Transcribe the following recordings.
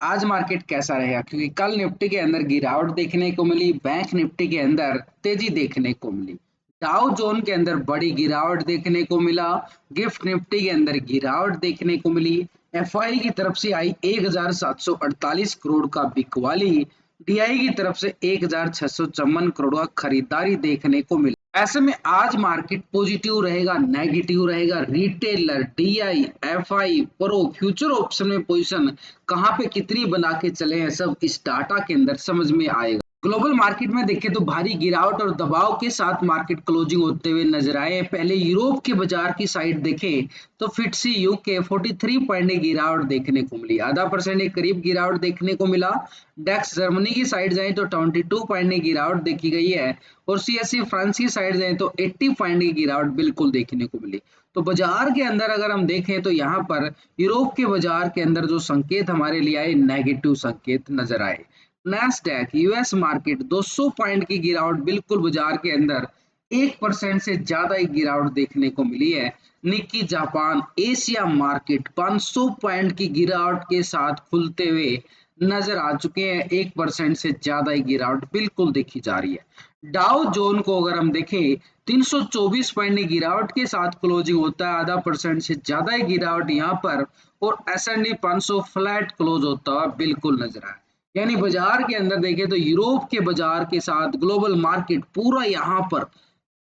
आज मार्केट कैसा रहेगा, क्योंकि कल निफ्टी के अंदर गिरावट देखने को मिली, बैंक निफ्टी के अंदर तेजी देखने को मिली, डाउ जोन के अंदर बड़ी गिरावट देखने को मिला, गिफ्ट निफ्टी के अंदर गिरावट देखने को मिली। एफआई की तरफ से आई 1748 करोड़ का बिकवाली, डीआई की तरफ से 1654 करोड़ का खरीदारी देखने को मिला। ऐसे में आज मार्केट पॉजिटिव रहेगा, नेगेटिव रहेगा, retailer, DI, FI, pro, future option में पोजीशन कहां पे कितनी बना के चले हैं, सब इस डाटा के अंदर समझ में आएगा। ग्लोबल मार्केट में देखें तो भारी गिरावट और दबाव के साथ मार्केट क्लोजिंग होते हुए नजर आए। पहले यूरोप के बाजार की साइड देखें तो फिटसी यूके 43 पॉइंट की गिरावट देखने को मिली, आधा परसेंट के करीब गिरावट देखने को मिला। डेक्स जर्मनी की साइड जाए तो 22 पॉइंट की गिरावट देखी गई है, और सीएससी फ्रांस की साइड जाए तो 80 पॉइंट की गिरावट बिल्कुल देखने को मिली। तो बाजार के अंदर अगर हम देखें तो यहाँ पर यूरोप के बाजार के अंदर जो संकेत हमारे लिए आए, नेगेटिव संकेत नजर आए। नैस्डैक यूएस मार्केट 200 पॉइंट की गिरावट बिल्कुल बाजार के अंदर 1% से ज्यादा ही गिरावट देखने को मिली है। Nikki Japan Asia market 500 point की गिरावट के साथ खुलते हुए नजर आ चुके हैं, 1% से ज्यादा ही गिरावट बिल्कुल देखी जा रही है। डाउ जोन को अगर हम देखें 324 पॉइंट की गिरावट के साथ क्लोजिंग होता है, आधा परसेंट से ज्यादा ही गिरावट यहाँ पर, और एसएनडी 500 फ्लैट क्लोज होता हुआ बिल्कुल नजर आया। यानी बाजार के अंदर देखें तो यूरोप के बाजार के साथ ग्लोबल मार्केट पूरा यहाँ पर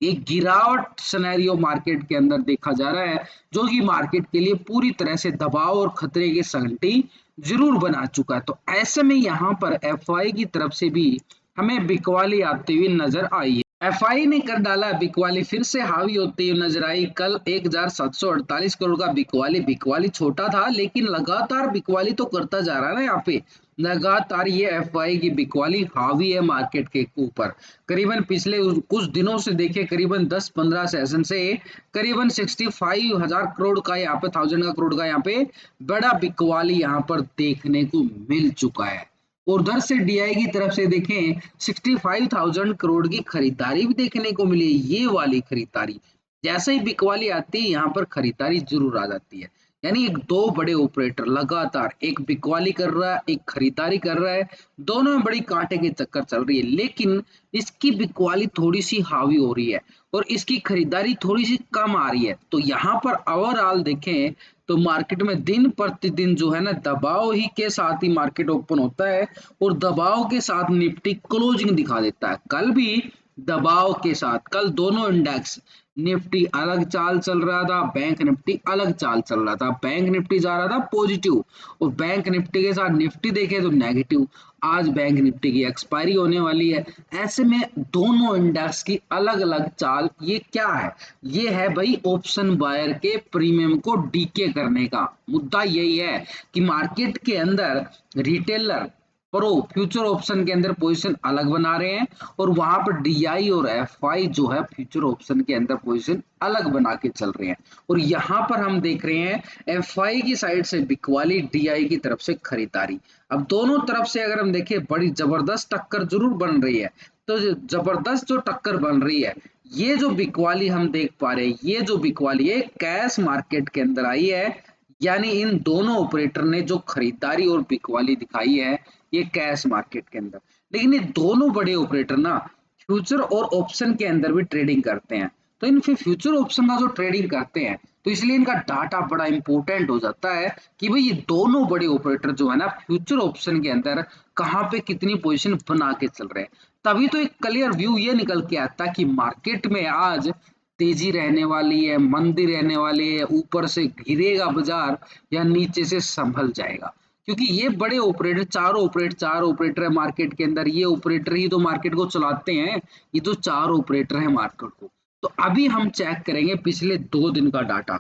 एक गिरावट सिनेरियो मार्केट के अंदर देखा जा रहा है, जो कि मार्केट के लिए पूरी तरह से दबाव और खतरे की घंटी जरूर बना चुका है। तो ऐसे में यहाँ पर एफआई की तरफ से भी हमें बिकवाली आती हुई नजर आई है। एफआई ने कर डाला, बिकवाली फिर से हावी होती हुई नजर आई। कल 1748 करोड़ का बिकवाली छोटा था, लेकिन लगातार बिकवाली तो करता जा रहा है ना। यहाँ पे लगातार ये एफआई की बिकवाली हावी है मार्केट के ऊपर। करीबन पिछले कुछ दिनों से देखे, करीबन 10-15 सेशन से करीबन 65,000 करोड़ का यहाँ पे, 1000 का करोड़ का यहाँ पे बड़ा बिकवाली यहाँ पर देखने को मिल चुका है। और उधर से डीआई की तरफ से देखें 65,000 करोड़ की खरीदारी भी देखने को मिली है। ये वाली खरीदारी जैसे ही बिकवाली आती है, यहाँ पर खरीदारी जरूर आ जाती है। यानी एक दो बड़े ऑपरेटर लगातार, एक बिकवाली कर रहा है, एक खरीदारी कर रहा है, दोनों में बड़ी कांटे की चक्कर चल रही है। लेकिन इसकी बिकवाली थोड़ी सी हावी हो रही है और इसकी खरीदारी थोड़ी सी कम आ रही है। तो यहाँ पर ओवरऑल देखें तो मार्केट में दिन प्रतिदिन जो है ना, दबाव ही के साथ ही मार्केट ओपन होता है, और दबाव के साथ निफ्टी क्लोजिंग दिखा देता है। कल भी दबाव के साथ, कल दोनों इंडेक्स, निफ्टी अलग चाल चल रहा था, बैंक निफ्टी अलग चाल चल रहा था। बैंक निफ्टी जा रहा था पॉजिटिव, और बैंक निफ्टी के साथ निफ्टी देखे तो नेगेटिव। आज बैंक निफ्टी की एक्सपायरी होने वाली है, ऐसे में दोनों इंडेक्स की अलग अलग चाल। ये क्या है? ये है भाई ऑप्शन बायर के प्रीमियम को डीके करने का मुद्दा। यही है कि मार्केट के अंदर रिटेलर, प्रो, फ्यूचर ऑप्शन के अंदर पोजीशन अलग बना रहे हैं, और वहां पर डीआई और एफआई जो है फ्यूचर ऑप्शन के अंदर पोजीशन अलग बना के चल रहे हैं। और यहाँ पर हम देख रहे हैं एफआई की साइड से बिकवाली, डीआई की तरफ से खरीदारी। अब दोनों तरफ से अगर हम देखें बड़ी जबरदस्त टक्कर जरूर बन रही है। तो जबरदस्त जो टक्कर बन रही है, ये जो बिकवाली हम देख पा रहे हैं, ये जो बिकवाली है कैश मार्केट के अंदर आई है। यानी इन दोनों ऑपरेटर ने जो खरीदारी और बिकवाली दिखाई है, ये कैश मार्केट के अंदर। लेकिन ये दोनों बड़े ऑपरेटर ना फ्यूचर और ऑप्शन के अंदर भी ट्रेडिंग करते हैं। तो इन फ्यूचर ऑप्शन का जो ट्रेडिंग करते हैं, तो इसलिए इनका डाटा बड़ा इंपॉर्टेंट हो जाता है कि भाई ये दोनों बड़े ऑपरेटर जो है ना फ्यूचर ऑप्शन के अंदर कहाँ पे कितनी पोजीशन बना के चल रहे हैं। तभी तो एक क्लियर व्यू ये निकल के आता है कि मार्केट में आज तेजी रहने वाली है, मंदी रहने वाली है, ऊपर से गिरेगा बाजार या नीचे से संभल जाएगा। क्योंकि ये बड़े ऑपरेटर, चार ऑपरेटर है मार्केट के अंदर, ये ऑपरेटर ही तो मार्केट को चलाते हैं। ये तो चार ऑपरेटर है मार्केट को। तो अभी हम चेक करेंगे पिछले 2 दिन का डाटा,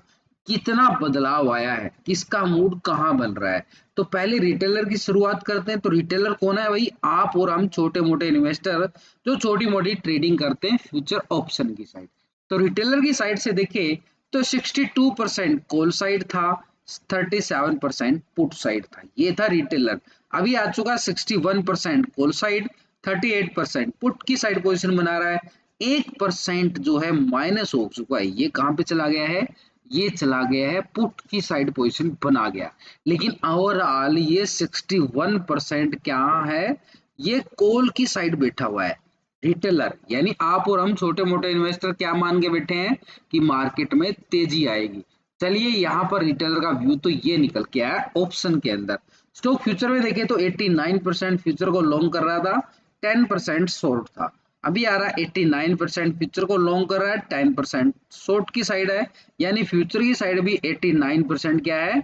कितना बदलाव आया है, किसका मूड कहाँ बन रहा है। तो पहले रिटेलर की शुरुआत करते हैं। तो रिटेलर कौन है भाई? आप और हम छोटे मोटे इन्वेस्टर जो छोटी मोटी ट्रेडिंग करते हैं फ्यूचर ऑप्शन की साइड। तो रिटेलर की साइड से देखें तो 62% कॉल साइड था, 37% पुट साइड था। ये था रिटेलर। अभी आ चुका 61% कॉल साइड, 38% पुट की साइड पोजीशन बना रहा है। 1% जो है माइनस हो चुका है। ये कहां पे चला गया है? ये चला गया है पुट की साइड पोजीशन बना गया, लेकिन ओवरऑल ये 61% क्या है, ये कॉल की साइड बैठा हुआ है रिटेलर। यानी आप और हम छोटे मोटे इन्वेस्टर क्या मान के बैठे हैं कि मार्केट में तेजी आएगी। चलिए यहाँ पर रिटेलर का व्यू तो ये निकल के आया ऑप्शन के अंदर। स्टॉक फ्यूचर में देखें तो 89% फ्यूचर को लॉन्ग कर रहा था, 10% शॉर्ट था। अभी आ रहा है 89% फ्यूचर को लॉन्ग कर रहा है, 10% शॉर्ट की साइड है। यानी फ्यूचर की साइड भी 89% क्या है,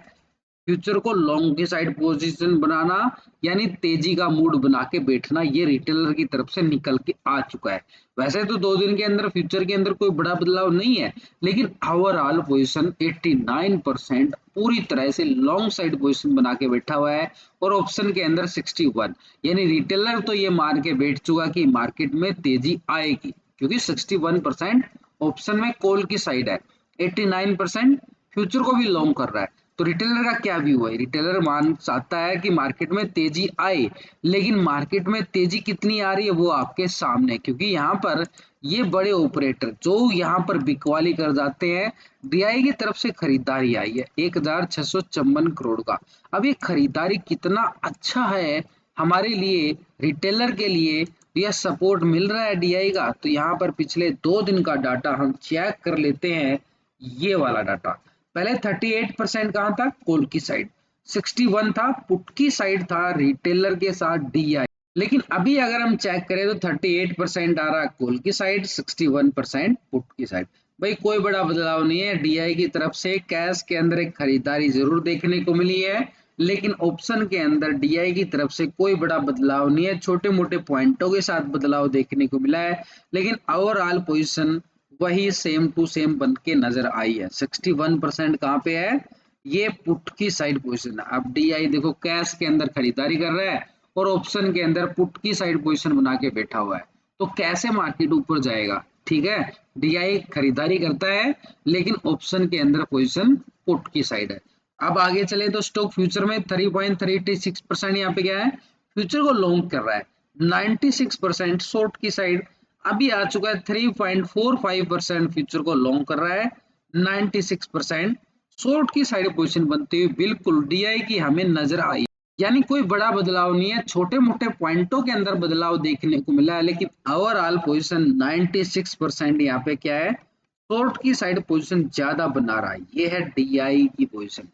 फ्यूचर को लॉन्ग की साइड पोजीशन बनाना, यानी तेजी का मूड बना के बैठना, ये रिटेलर की तरफ से निकल के आ चुका है। वैसे तो 2 दिन के अंदर फ्यूचर के अंदर कोई बड़ा बदलाव नहीं है, लेकिन ओवरऑल पोजीशन 89% पूरी तरह से लॉन्ग साइड पोजीशन बना के बैठा हुआ है, और ऑप्शन के अंदर 61, यानी रिटेलर तो ये मान के बैठ चुका कि मार्केट में तेजी आएगी, क्योंकि 61% ऑप्शन में कॉल की साइड है, 89% फ्यूचर को भी लॉन्ग कर रहा है। तो रिटेलर का क्या व्यू है, रिटेलर मान चाहता है कि मार्केट में तेजी आए, लेकिन मार्केट में तेजी कितनी आ रही है वो आपके सामने, क्योंकि यहाँ पर ये बड़े ऑपरेटर जो यहाँ पर बिकवाली कर जाते हैं, डीआई की तरफ से खरीदारी आई है 1654 करोड़ का। अब ये खरीदारी कितना अच्छा है हमारे लिए, रिटेलर के लिए, यह सपोर्ट मिल रहा है डीआई का। तो यहाँ पर पिछले 2 दिन का डाटा हम चेक कर लेते हैं। ये वाला डाटा पहले 38% कहाँ था, कॉल की साइड, 61 था पुट की साइड था रिटेलर के साथ डीआई। लेकिन अभी अगर हम चेक करें तो 38% आ रहा है कॉल की साइड, 61% पुट की साइड। भाई कोई बड़ा बदलाव नहीं है, डीआई की तरफ से कैश के अंदर एक खरीदारी जरूर देखने को मिली है, लेकिन ऑप्शन के अंदर डीआई की तरफ से कोई बड़ा बदलाव नहीं है, छोटे मोटे पॉइंटों के साथ बदलाव देखने को मिला है, लेकिन ओवरऑल पोजीशन वही सेम टू सेम बन के नजर आई है। 61% कहाँ पे है, ये पुट की साइड पोजीशन है। अब डीआई देखो कैश के अंदर खरीदारी कर रहा है और ऑप्शन के अंदर पुट की साइड पोजीशन बना के बैठा हुआ है, तो कैसे मार्केट ऊपर जाएगा। ठीक है, डीआई खरीदारी करता है, लेकिन ऑप्शन के अंदर पोजीशन पुट की साइड है। अब आगे चले तो स्टॉक फ्यूचर में 3.36% यहाँ पे क्या है, फ्यूचर को लॉन्ग कर रहा है, 96% शॉर्ट की साइड। अभी आ चुका है 3.45% फ्यूचर को लॉन्ग कर रहा है, 96% शॉर्ट की साइड पोजीशन बनती हुई बिल्कुल डीआई की हमें नजर आई। यानी कोई बड़ा बदलाव नहीं है, छोटे मोटे पॉइंटों के अंदर बदलाव देखने को मिला है, लेकिन ओवरऑल पोजीशन 96% यहाँ पे क्या है, शॉर्ट की साइड पोजीशन ज्यादा बना रहा है। ये है डीआई की पोजीशन।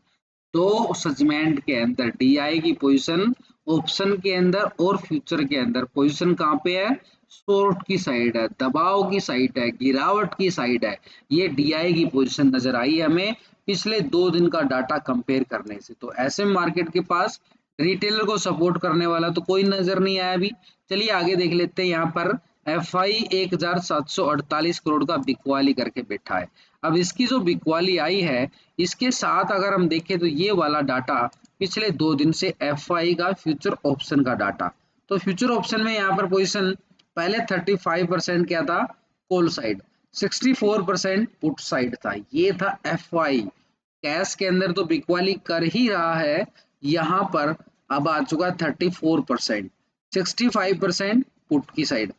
दो सेगमेंट के अंदर डीआई की पोजीशन ऑप्शन के अंदर और फ्यूचर के अंदर पोजीशन कहाँ पे है, शॉर्ट की साइड है, दबाव की साइड है, गिरावट की साइड है। ये डीआई की पोजीशन नजर आई हमें पिछले 2 दिन का डाटा कंपेयर करने से। तो ऐसे मार्केट के पास रिटेलर को सपोर्ट करने वाला तो कोई नजर नहीं आया अभी। चलिए आगे देख लेते हैं। यहाँ पर एफआई 1748 करोड़ का बिकवाली करके बैठा है। अब इसकी जो बिकवाली आई है, इसके साथ अगर हम देखें तो ये वाला डाटा पिछले 2 दिन से एफआई का फ्यूचर ऑप्शन का डाटा। तो फ्यूचर ऑप्शन में यहाँ पर पोजीशन पहले 35% क्या था, कॉल साइड, 64% पुट साइड था। ये था एफआई। कैश के अंदर तो बिकवाली कर ही रहा है, यहाँ पर अब आ चुका 34%, 65% पुट की साइड,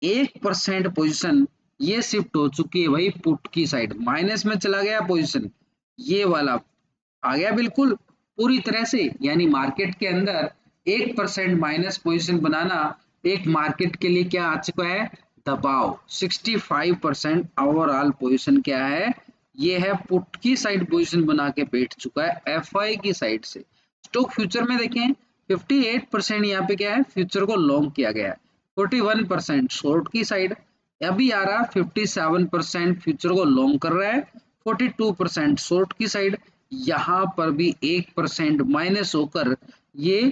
1% पोजीशन ये शिफ्ट हो चुकी है भाई पुट की साइड, माइनस में चला गया पोजीशन, ये वाला आ गया बिल्कुल पूरी तरह से। यानी मार्केट के अंदर 1% माइनस पोजीशन बनाना एक मार्केट के लिए क्या आ चुका है, दबाव। 65% ओवरऑल पोजीशन क्या है, ये है पुट की साइड पोजीशन बना के बैठ चुका है एफआई की साइड से। स्टॉक फ्यूचर में देखें 58% यहाँ पे क्या है, फ्यूचर को लॉन्ग किया गया है, 41% शॉर्ट की साइड। अभी आ रहा 57% फ्यूचर को लॉन्ग कर रहा है, 42% शॉर्ट की साइड। यहाँ पर भी 1% माइनस होकर ये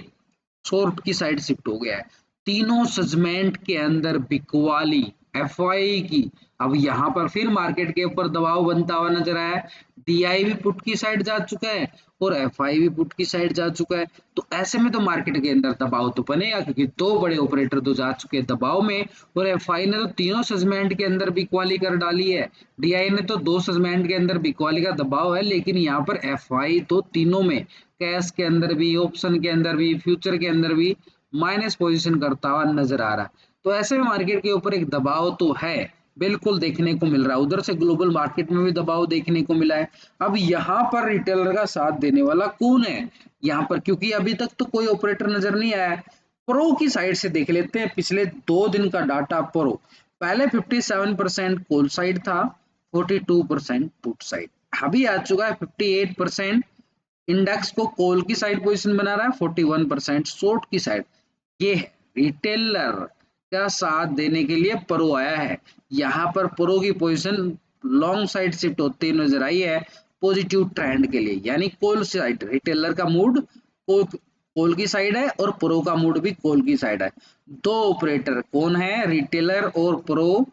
शॉर्ट की साइड शिफ्ट हो गया है। तीनों सेगमेंट के अंदर बिकवाली एफआई की। अब यहाँ पर फिर मार्केट के ऊपर दबाव बनता हुआ नजर आया है, डीआई भी पुट की साइड जा चुका है और एफआई भी पुट की साइड जा चुका है। तो ऐसे में तो मार्केट के अंदर दबाव तो बनेगा, क्योंकि 2 बड़े ऑपरेटर तो जा चुके हैं दबाव में, और एफआई ने तो तीनों सेगमेंट के अंदर बिकवाली कर डाली है। डीआई ने तो 2 सेगमेंट के अंदर बिकवाली का दबाव है, लेकिन यहाँ पर एफआई तो तीनों में, कैश के अंदर भी, ऑप्शन के अंदर भी, फ्यूचर के अंदर भी माइनस पोजीशन करता हुआ नजर आ रहा है। तो ऐसे में मार्केट के ऊपर एक दबाव तो है, बिल्कुल देखने को मिल रहा है। उधर से ग्लोबल मार्केट में भी दबाव देखने को मिला है। अब यहाँ पर रिटेलर का साथ देने वाला कौन है यहाँ पर, क्योंकि अभी तक तो कोई ऑपरेटर नजर नहीं आया है। प्रो की साइड से देख लेते हैं पिछले 2 दिन का डाटा। प्रो पहले 57% कॉल साइड था, 42% पुट साइड। अभी आ चुका है 58%। इंडेक्स को कॉल की साइड पोजीशन बना रहा है, 41% शॉर्ट की साइड। ये है रिटेलर का साथ देने के लिए प्रो आया है। यहाँ पर प्रो की पोजीशन लॉन्ग साइड शिफ्ट होती नजर आई है पॉजिटिव ट्रेंड के लिए, यानी कॉल साइड। रिटेलर का मूड कॉल की साइड है और प्रो का मूड भी कॉल की साइड है। दो ऑपरेटर कौन है, रिटेलर और प्रो,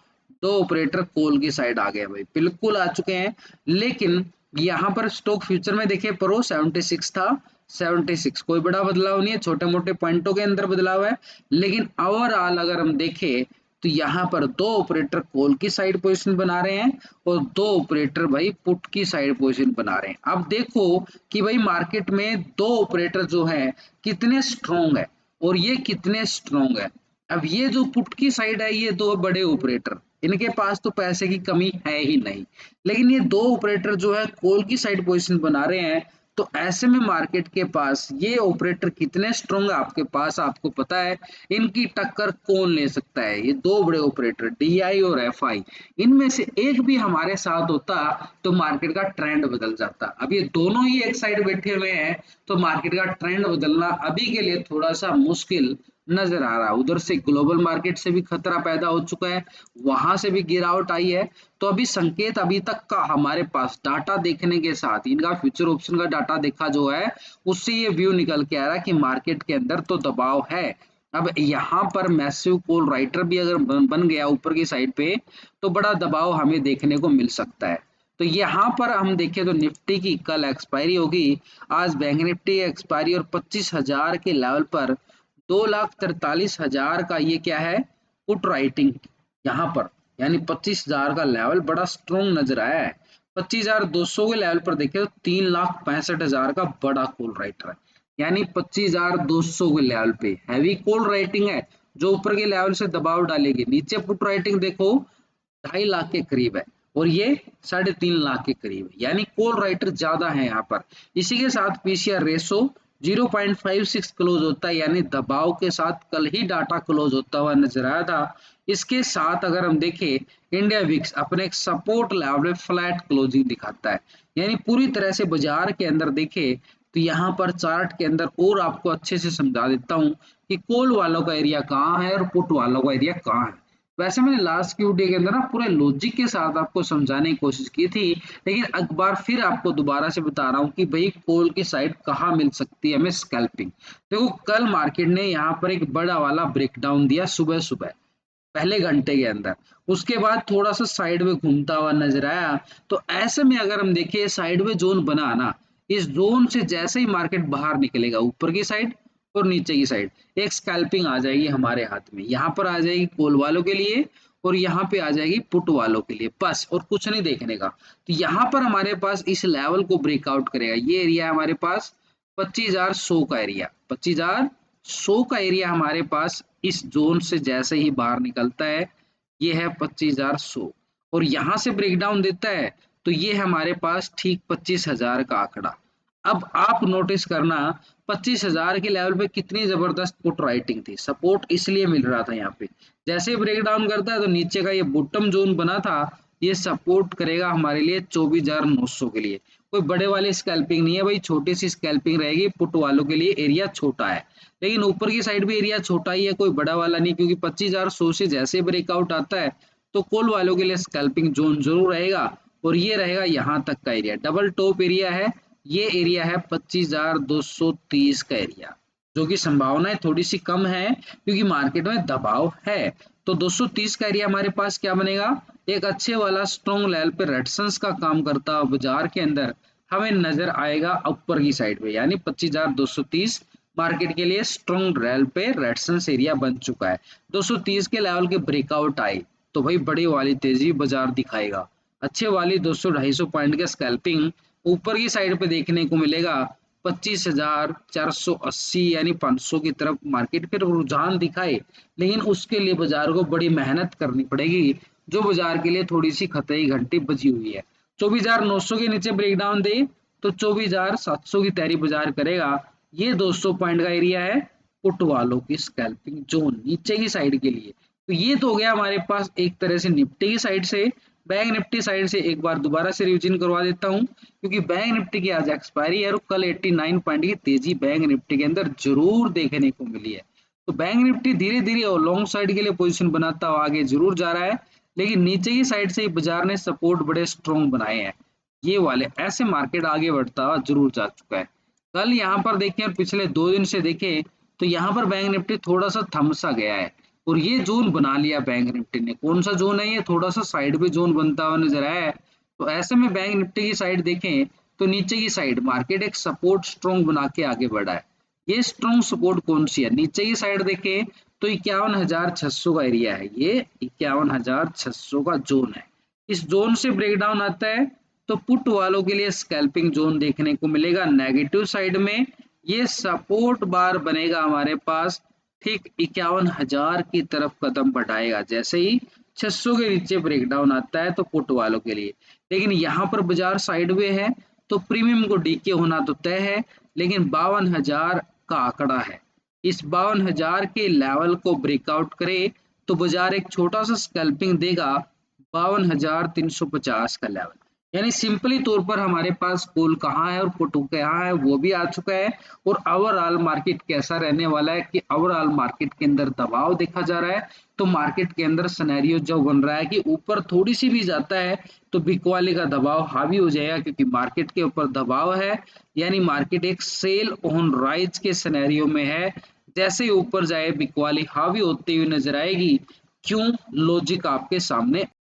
दो ऑपरेटर कॉल की साइड आ गए भाई, बिल्कुल आ चुके हैं। लेकिन यहाँ पर स्टॉक फ्यूचर में देखिए प्रो 76 था, 76 कोई बड़ा बदलाव नहीं है, छोटे मोटे पॉइंटों के अंदर बदलाव है। लेकिन ओवरऑल अगर हम देखें तो यहाँ पर दो ऑपरेटर कॉल की साइड पोजीशन बना रहे हैं और दो ऑपरेटर भाई पुट की साइड पोजीशन बना रहे हैं। अब देखो कि भाई मार्केट में दो ऑपरेटर जो है कितने स्ट्रॉन्ग है और ये कितने स्ट्रॉन्ग है। अब ये जो पुट की साइड है, ये दो बड़े ऑपरेटर, इनके पास तो पैसे की कमी है ही नहीं। लेकिन ये दो ऑपरेटर जो है कॉल की साइड पोजीशन बना रहे हैं, तो ऐसे में मार्केट के पास ये ऑपरेटर कितने स्ट्रॉन्ग है आपके पास आपको पता है। इनकी टक्कर कौन ले सकता है, ये दो बड़े ऑपरेटर डीआई और एफआई, इनमें से एक भी हमारे साथ होता तो मार्केट का ट्रेंड बदल जाता। अब ये दोनों ही एक साइड बैठे हुए हैं तो मार्केट का ट्रेंड बदलना अभी के लिए थोड़ा सा मुश्किल नजर आ रहा है। उधर से ग्लोबल मार्केट से भी खतरा पैदा हो चुका है, वहां से भी गिरावट आई है। तो अभी संकेत अभी तक का हमारे पास डाटा देखने के साथ, इनका फ्यूचर ऑप्शन का डाटा देखा जो है, उससे ये व्यू निकल के आ रहा है कि मार्केट के अंदर तो दबाव है। अब यहाँ पर मैसिव कॉल राइटर भी अगर बन गया ऊपर की साइड पे, तो बड़ा दबाव हमें देखने को मिल सकता है। तो यहाँ पर हम देखें तो निफ्टी की कल एक्सपायरी होगी, आज बैंक निफ्टी एक्सपायरी और 25,000 के लेवल पर 2,43,000 का ये क्या है पुट राइटिंग यहाँ पर, यानी 25,000 का लेवल बड़ा स्ट्रॉन्ग नजर आया है। 25,200 के लेवल पर देखें तो 3,65,000 का बड़ा कॉल राइटर है, यानी 25,200 के लेवल पे हैवी कॉल राइटिंग है जो ऊपर के लेवल से दबाव डालेगी। नीचे पुट राइटिंग देखो 2.5 लाख के करीब है और ये 3.5 लाख के करीब है, यानी कॉल राइटर ज्यादा है यहाँ पर। इसी के साथ पीसीआर रेशो 0.56 क्लोज होता है, यानी दबाव के साथ कल ही डाटा क्लोज होता हुआ नजर आया था। इसके साथ अगर हम देखें इंडिया विक्स अपने एक सपोर्ट लेवल में फ्लैट क्लोजिंग दिखाता है, यानी पूरी तरह से बाजार के अंदर देखे तो यहाँ पर चार्ट के अंदर और आपको अच्छे से समझा देता हूँ कि कॉल वालों का एरिया कहाँ है और पुट वालों का एरिया कहाँ है। वैसे मैंने लास्ट की वीडियो के अंदर ना पूरे लॉजिक के साथ आपको समझाने की कोशिश की थी, लेकिन एक बार फिर आपको दोबारा से बता रहा हूँ कि भाई कॉल की साइड कहाँ मिल सकती है हमें स्कैल्पिंग। देखो कल मार्केट ने यहाँ पर एक बड़ा वाला ब्रेकडाउन दिया सुबह सुबह पहले घंटे के अंदर, उसके बाद थोड़ा सा साइड में घूमता हुआ नजर आया। तो ऐसे में अगर हम देखें साइड में जोन बना ना, इस जोन से जैसे ही मार्केट बाहर निकलेगा ऊपर की साइड और नीचे की साइड एक स्कैल्पिंग आ जाएगी हमारे हाथ में। यहाँ पर आ जाएगी कॉल वालों के लिए और यहाँ पे आ जाएगी पुट वालों के लिए, बस और कुछ नहीं देखने का। तो यहाँ पर हमारे पास इस लेवल को ब्रेकआउट करेगा, ये एरिया है हमारे पास 25,100 का एरिया, 25,100 का एरिया हमारे पास इस जोन से जैसे ही बाहर निकलता है ये है 25,100 और यहाँ से ब्रेकडाउन देता है तो ये है हमारे पास ठीक 25,000 का आंकड़ा। अब आप नोटिस करना 25,000 के लेवल पे कितनी जबरदस्त पुट राइटिंग थी, सपोर्ट इसलिए मिल रहा था यहाँ पे। जैसे ब्रेक डाउन करता है तो नीचे का ये बॉटम जोन बना था, ये सपोर्ट करेगा हमारे लिए 24,900 के लिए। कोई बड़े वाली स्कैल्पिंग नहीं है भाई, छोटी सी स्कैल्पिंग रहेगी, पुट वालों के लिए एरिया छोटा है। लेकिन ऊपर की साइड भी एरिया छोटा ही है, कोई बड़ा वाला नहीं, क्योंकि 25,100 से जैसे ब्रेकआउट आता है तो कॉल वालों के लिए स्कैल्पिंग जोन जरूर रहेगा और ये रहेगा यहाँ तक का एरिया, डबल टॉप एरिया है। ये एरिया है 25,230 का एरिया, जो कि संभावनाएं थोड़ी सी कम है क्योंकि मार्केट में दबाव है। तो 230 का एरिया हमारे पास क्या बनेगा, एक अच्छे वाला स्ट्रॉन्ग लेवल पे रेजिस्टेंस का काम करता हुआ बाजार के अंदर हमें नजर आएगा ऊपर की साइड पे, यानी 25,230 मार्केट के लिए स्ट्रॉन्ग लेवल पे रेजिस्टेंस एरिया बन चुका है। 230 के लेवल के ब्रेकआउट आए तो भाई बड़ी वाली तेजी बाजार दिखाएगा, अच्छे वाली 200-250 पॉइंट के स्कैल्पिंग ऊपर की साइड पे देखने को मिलेगा 25,480 यानी 500 की तरफ मार्केट फिर रुझान दिखाए। लेकिन उसके लिए बाजार को बड़ी मेहनत करनी पड़ेगी, जो बाजार के लिए थोड़ी सी खतरे की घंटी बजी हुई है। 24,900 के नीचे ब्रेकडाउन दे तो 24,700 की तैयारी बाजार करेगा। ये 200 पॉइंट का एरिया है पुट वालों की स्कैल्पिंग जोन नीचे की साइड के लिए। तो ये तो हो गया हमारे पास एक तरह से निफ्टी की साइड से। बैंक निफ्टी साइड से एक बार दोबारा से रिविजन करवा देता हूँ, क्योंकि बैंक निफ्टी की आज एक्सपायरी है और कल 89 पॉइंट की तेजी बैंक निफ्टी के अंदर जरूर देखने को मिली है। तो बैंक निफ्टी धीरे धीरे और लॉन्ग साइड के लिए पोजीशन बनाता हुआ आगे जरूर जा रहा है, लेकिन नीचे की साइड से बाजार ने सपोर्ट बड़े स्ट्रॉन्ग बनाए हैं। ये वाले ऐसे मार्केट आगे बढ़ता हुआ जरूर जा चुका है। कल यहाँ पर देखें और पिछले 2 दिन से देखें तो यहाँ पर बैंक निफ्टी थोड़ा सा थम सा गया है और ये जोन बना लिया बैंक निफ्टी ने। कौन सा जोन है ये? थोड़ा सा साइड पे जोन बनता हुआ नजर आया है। तो ऐसे में बैंक निफ्टी की साइड देखें तो नीचे की साइड मार्केट एक सपोर्ट स्ट्रॉन्ग बना के आगे बढ़ा है। ये स्ट्रॉन्ग सपोर्ट कौन सी है? नीचे की साइड देखें तो 51,600 का एरिया है। ये 51,600 का जोन है। इस जोन से ब्रेकडाउन आता है तो पुट वालों के लिए स्कैल्पिंग जोन देखने को मिलेगा। नेगेटिव साइड में ये सपोर्ट बार बनेगा हमारे पास, ठीक 51,000 की तरफ कदम बढ़ाएगा जैसे ही 600 के नीचे ब्रेकडाउन आता है तो पुट वालों के लिए। लेकिन यहाँ पर बाजार साइडवे है तो प्रीमियम को डीके होना तो तय है, लेकिन 52,000 का आंकड़ा है। इस 52,000 के लेवल को ब्रेकआउट करे तो बाजार एक छोटा सा स्कैल्पिंग देगा 52,350 का लेवल। यानी सिंपली तौर पर हमारे पास कॉल कहाँ है और पुट कहाँ है वो भी आ चुका है। और ओवरऑल मार्केट कैसा रहने वाला है कि ओवरऑल मार्केट के अंदर दबाव देखा जा रहा है। तो मार्केट के अंदर सिनेरियो जो बन रहा है कि ऊपर थोड़ी सी भी जाता है तो बिकवाली का दबाव हावी हो जाएगा, क्योंकि मार्केट के ऊपर दबाव है। यानी मार्केट एक सेल ऑन राइज के सिनेरियो में है। जैसे ही ऊपर जाए बिकवाली हावी होती हुई नजर आएगी। क्यों? लॉजिक आपके सामने